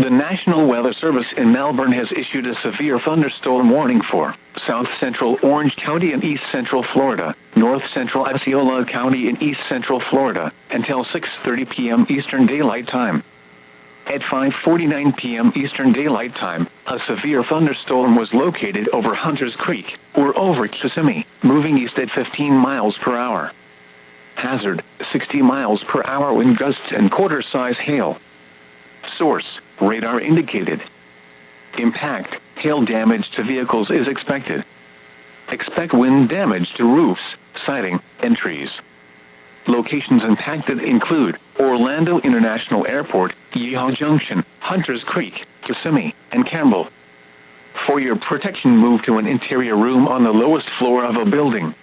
The National Weather Service in Melbourne has issued a severe thunderstorm warning for South Central Orange County in East Central Florida, North Central Osceola County in East Central Florida, until 6:30 p.m. Eastern Daylight Time. At 5:49 p.m. Eastern Daylight Time, a severe thunderstorm was located over Hunters Creek, or over Kissimmee, moving east at 15 miles per hour. Hazard, 60 miles per hour wind gusts and quarter-size hail. Source, radar indicated. Impact, hail damage to vehicles is expected. Expect wind damage to roofs, siding, and trees. Locations impacted include Orlando International Airport, Yeehaw Junction, Hunters Creek, Kissimmee, and Campbell. For your protection, move to an interior room on the lowest floor of a building.